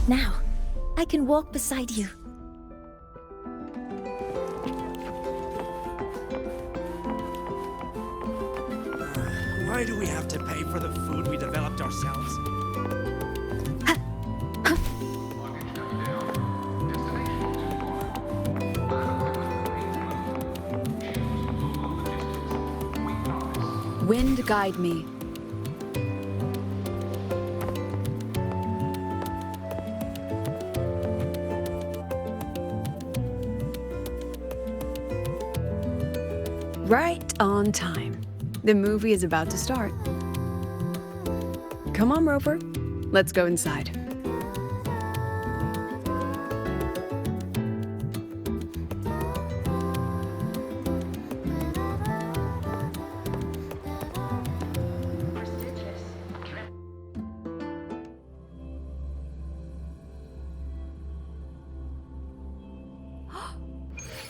Now, I can walk beside you. Why do we have to pay for the food we developed ourselves? Wind guide me. Right on time. The movie is about to start. Come on, Rover. Let's go inside.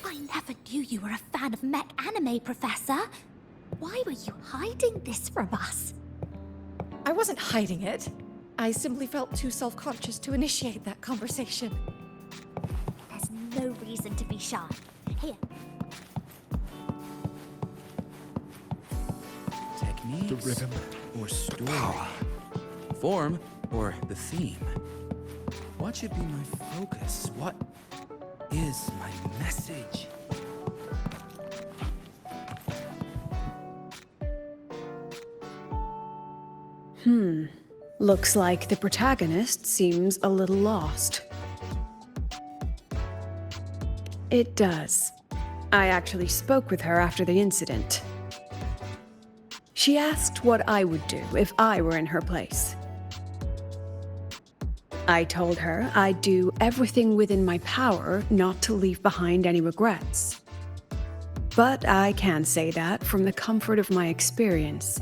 I never knew you were a fan of mech anime, Professor. Why were you hiding this from us? I wasn't hiding it. I simply felt too self-conscious to initiate that conversation. There's no reason to be shy. Here. Techniques, The rhythm or story, form, or the theme. What should be my focus? What is my message? Looks like the protagonist seems a little lost. It does. I actually spoke with her after the incident. She asked what I would do if I were in her place. I told her I'd do everything within my power not to leave behind any regrets. But I can say that from the comfort of my experience.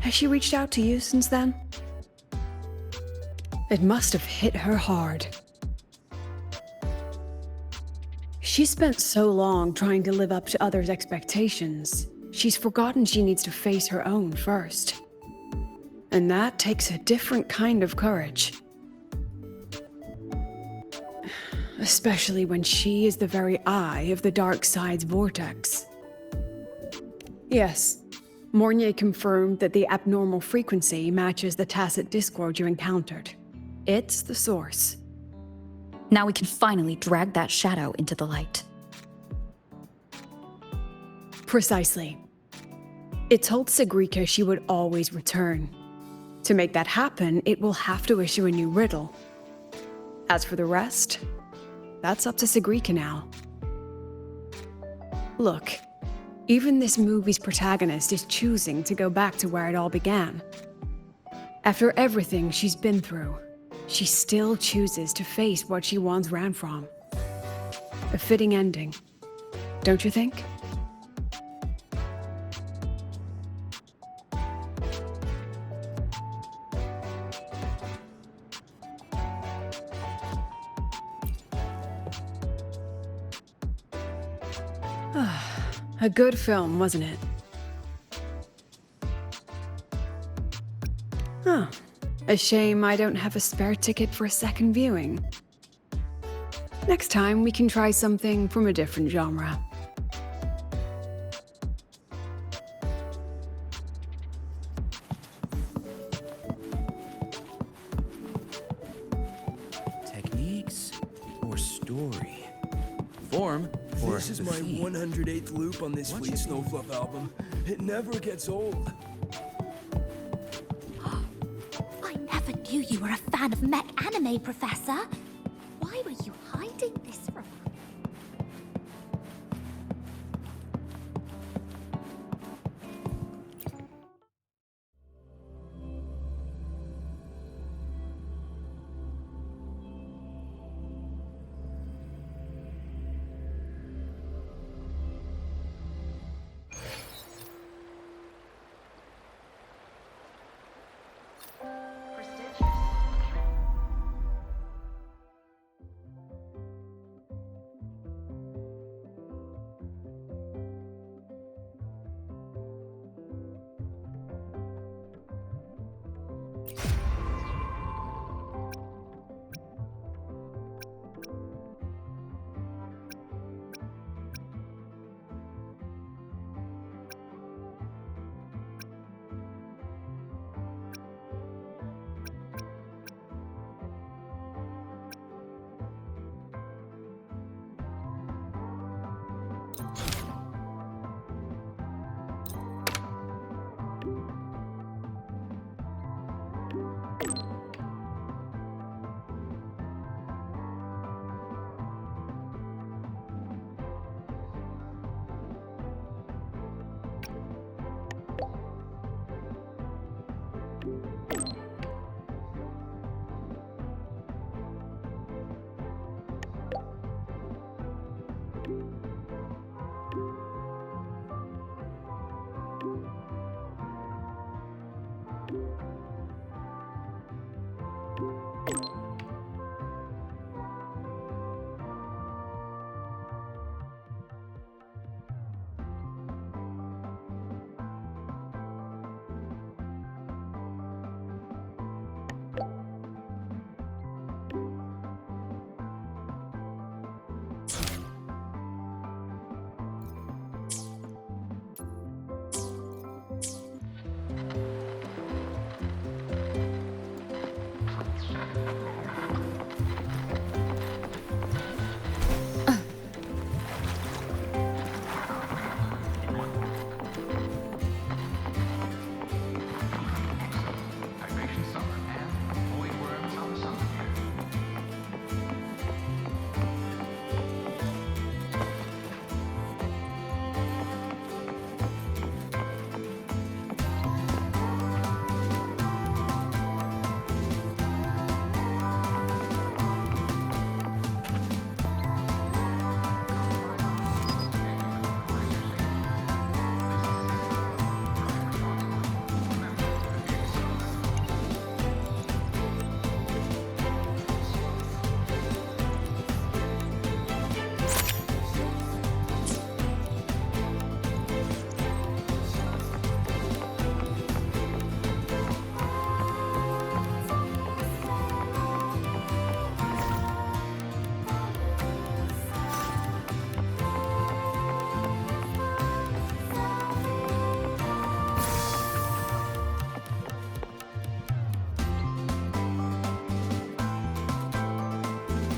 Has she reached out to you since then? It must have hit her hard. She spent so long trying to live up to others' expectations, she's forgotten she needs to face her own first. And that takes a different kind of courage. Especially when she is the very eye of the dark side's vortex. Yes, Mornier confirmed that the abnormal frequency matches the tacit discord you encountered. It's the source. Now we can finally drag that shadow into the light. Precisely. It told Sigrika she would always return. To make that happen, it will have to issue a new riddle. As for the rest, that's up to Sigrika now. Look, even this movie's protagonist is choosing to go back to where it all began. After everything she's been through, she still chooses to face what she once ran from. A fitting ending, don't you think? A good film, wasn't it? Huh. A shame I don't have a spare ticket for a second viewing. Next time, we can try something from a different genre. Techniques, or story? Form, or This is the my theme? 108th loop on this What Fleet should be- Snowfluff album. It never gets old. I never knew you were a fan of mech anime, Professor. Why were you hiding this from us?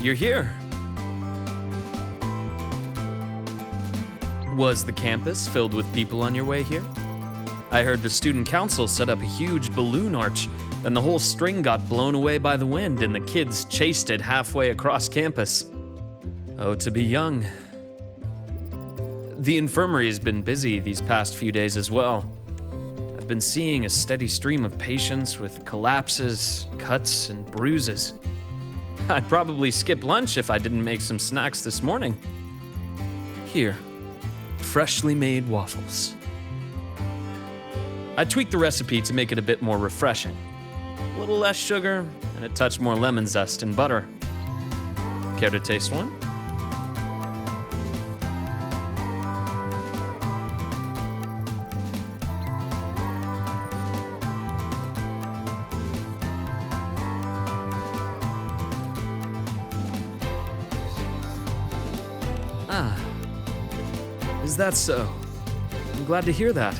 you're here. Was the campus filled with people on your way here? I heard the student council set up a huge balloon arch, and the whole string got blown away by the wind, and the kids chased it halfway across campus. Oh, to be young. The infirmary has been busy these past few days as well. I've been seeing a steady stream of patients with collapses, cuts, and bruises. I'd probably skip lunch if I didn't make some snacks this morning. Here, freshly made waffles. I tweaked the recipe to make it a bit more refreshing. A little less sugar and a touch more lemon zest and butter. Care to taste one? Ah, is that so? I'm glad to hear that.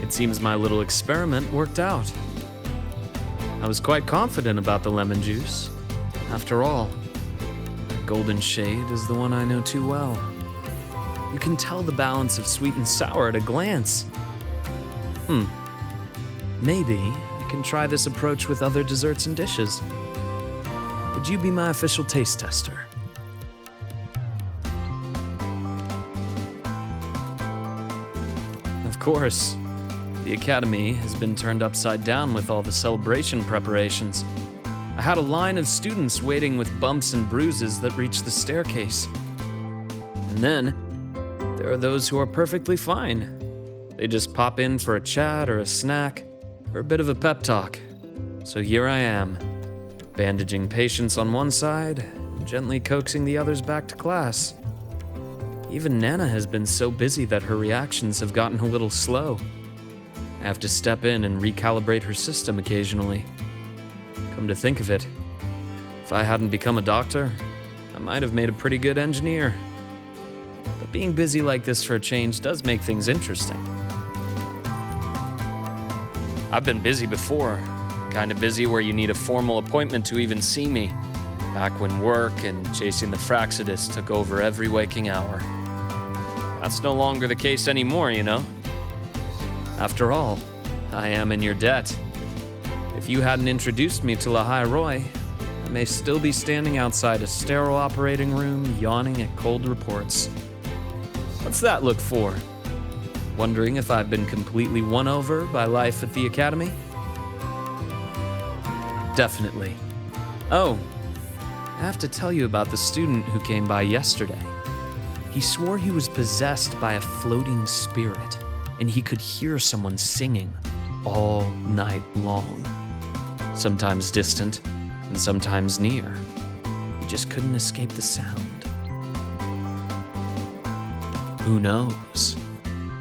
It seems my little experiment worked out. I was quite confident about the lemon juice. After all, that golden shade is the one I know too well. You can tell the balance of sweet and sour at a glance. Maybe I can try this approach with other desserts and dishes. Would you be my official taste tester? Of course. The academy has been turned upside down with all the celebration preparations. I had a line of students waiting with bumps and bruises that reached the staircase. And then, there are those who are perfectly fine. They just pop in for a chat or a snack, or a bit of a pep talk. So here I am, bandaging patients on one side, gently coaxing the others back to class. Even Nana has been so busy that her reactions have gotten a little slow. I have to step in and recalibrate her system occasionally. Come to think of it, if I hadn't become a doctor, I might have made a pretty good engineer. But being busy like this for a change does make things interesting. I've been busy before, kind of busy where you need a formal appointment to even see me, back when work and chasing the Fraxidus took over every waking hour. That's no longer the case anymore, you know? After all, I am in your debt. If you hadn't introduced me to Lahai Roy, I may still be standing outside a sterile operating room, yawning at cold reports. What's that look for? Wondering if I've been completely won over by life at the academy? Definitely. Oh, I have to tell you about the student who came by yesterday. He swore he was possessed by a floating spirit, and he could hear someone singing all night long. Sometimes distant, and sometimes near. He just couldn't escape the sound. Who knows?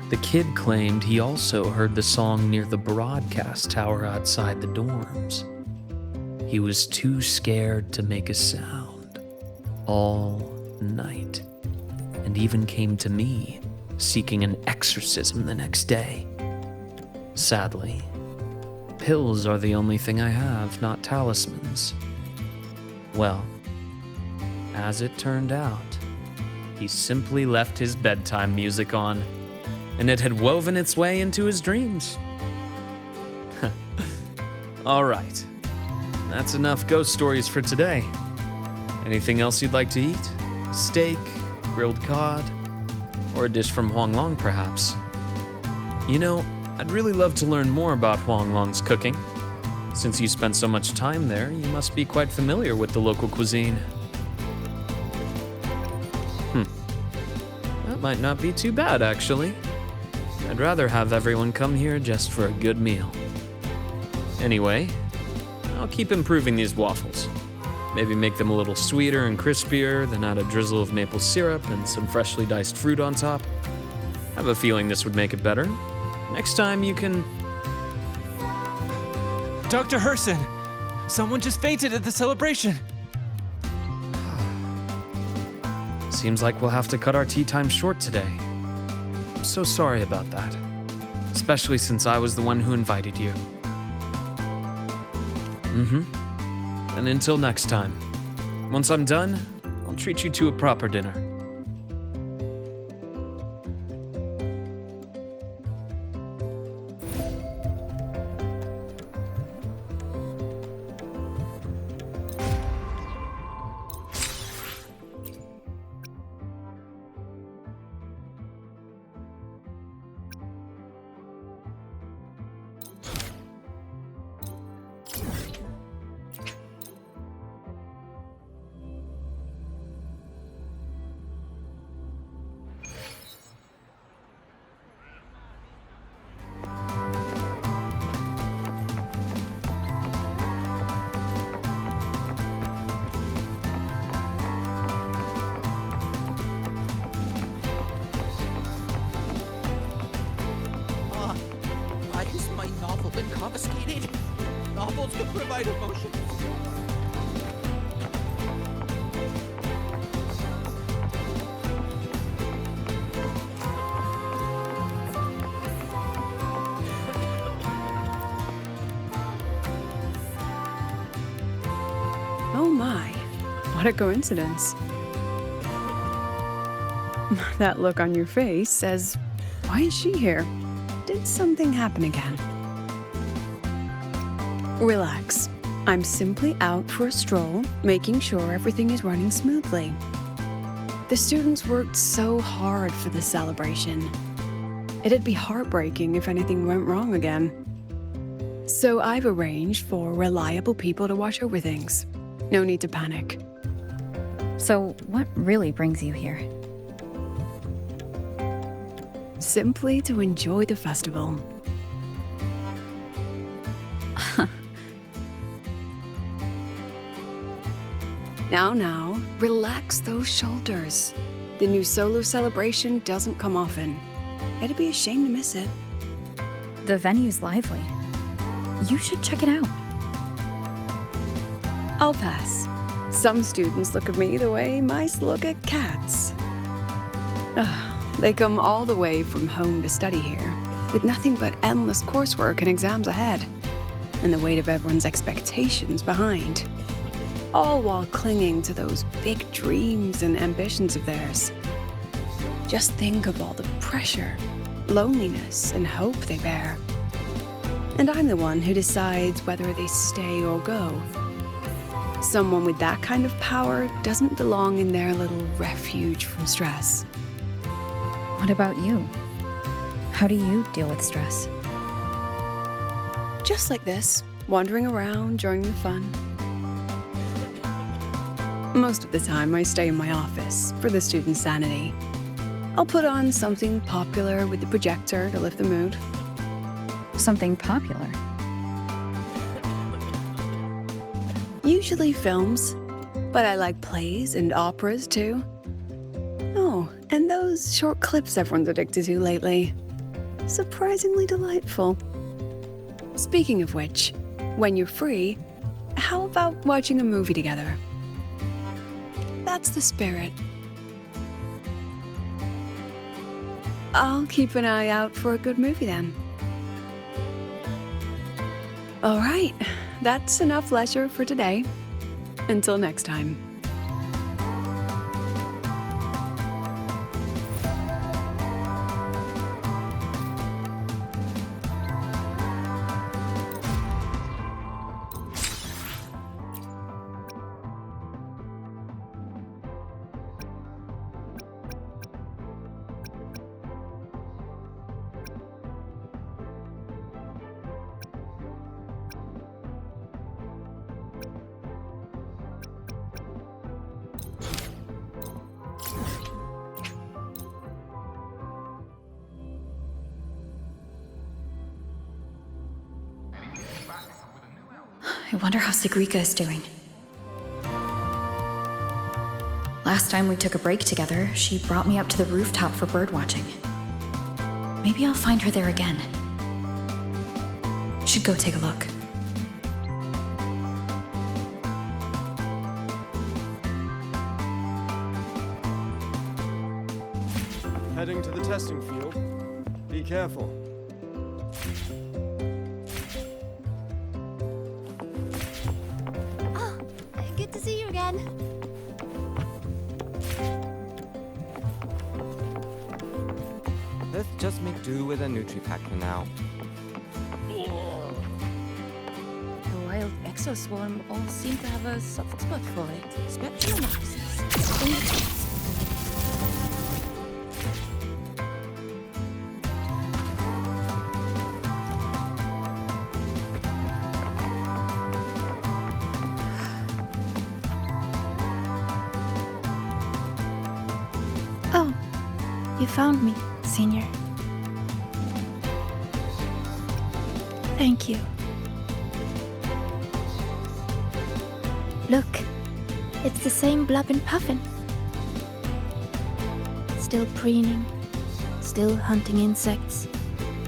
The kid claimed he also heard the song near the broadcast tower outside the dorms. He was too scared to make a sound all night, and even came to me seeking an exorcism the next day. Sadly, pills are the only thing I have, not talismans. Well, as it turned out, he simply left his bedtime music on, and it had woven its way into his dreams. All right, that's enough ghost stories for today. Anything else you'd like to eat? Steak, grilled cod, or a dish from Huang Long, perhaps? You know, I'd really love to learn more about Huang Long's cooking. Since you spent so much time there, you must be quite familiar with the local cuisine. That might not be too bad, actually. I'd rather have everyone come here just for a good meal. Anyway, I'll keep improving these waffles. Maybe make them a little sweeter and crispier, then add a drizzle of maple syrup and some freshly diced fruit on top. I have a feeling this would make it better. Next time you can... Dr. Herson! Someone just fainted at the celebration! Seems like we'll have to cut our tea time short today. I'm so sorry about that. Especially since I was the one who invited you. And until next time, Once I'm done, I'll treat you to a proper dinner. Why has my novel been confiscated? Novels can provide emotions. Oh my, what a coincidence. That look on your face says, why is she here? Did something happen again? Relax. I'm simply out for a stroll, making sure everything is running smoothly. The students worked so hard for this celebration. It'd be heartbreaking if anything went wrong again. So I've arranged for reliable people to watch over things. No need to panic. So, what really brings you here? Simply to enjoy the festival. Now, relax those shoulders. The new solo celebration doesn't come often. It'd be a shame to miss it. The venue's lively. You should check it out. I'll pass. Some students look at me the way mice look at cats. They come all the way from home to study here, with nothing but endless coursework and exams ahead, and the weight of everyone's expectations behind. All while clinging to those big dreams and ambitions of theirs. Just think of all the pressure, loneliness, and hope they bear. And I'm the one who decides whether they stay or go. Someone with that kind of power doesn't belong in their little refuge from stress. What about you? How do you deal with stress? Just like this, wandering around during the fun. Most of the time, I stay in my office for the students' sanity. I'll put on something popular with the projector to lift the mood. Something popular? Usually films, but I like plays and operas too. Oh, and those short clips everyone's addicted to lately. Surprisingly delightful. Speaking of which, when you're free, how about watching a movie together? That's the spirit. I'll keep an eye out for a good movie then. All right, that's enough leisure for today. Until next time. I wonder how Sigrika is doing. Last time we took a break together, she brought me up to the rooftop for birdwatching. Maybe I'll find her there again. Should go take a look. Heading to the testing field. Be careful. Oh, good to see you again. just make do with a Nutri-Pack for now. The wild exoswarm all seem to have a soft spot for it. Spectromorphosis. Oh, you found me, Senior. Thank you. Look, it's the same Blub and Puffin. Still preening, still hunting insects,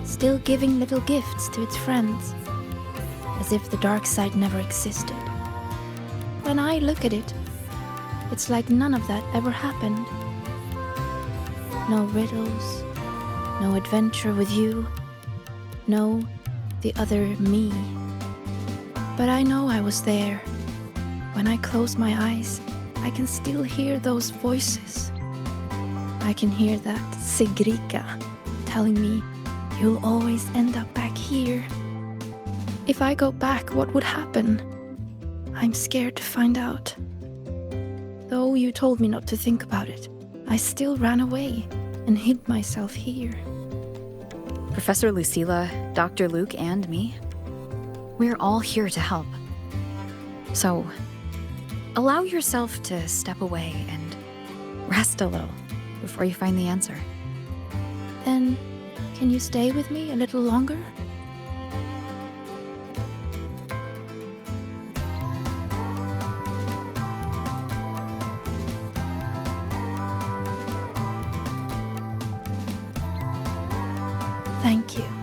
still giving little gifts to its friends, as if the dark side never existed. When I look at it, it's like none of that ever happened. No riddles, no adventure with you, no the other me. But I know I was there. When I close my eyes, I can still hear those voices. I can hear that Sigrika telling me, you'll always end up back here. If I go back, what would happen? I'm scared to find out. Though you told me not to think about it, I still ran away and hid myself here. Professor Lucilla, Dr. Luke, and me, we're all here to help. So, allow yourself to step away and rest a little before you find the answer. Then, can you stay with me a little longer? Thank you.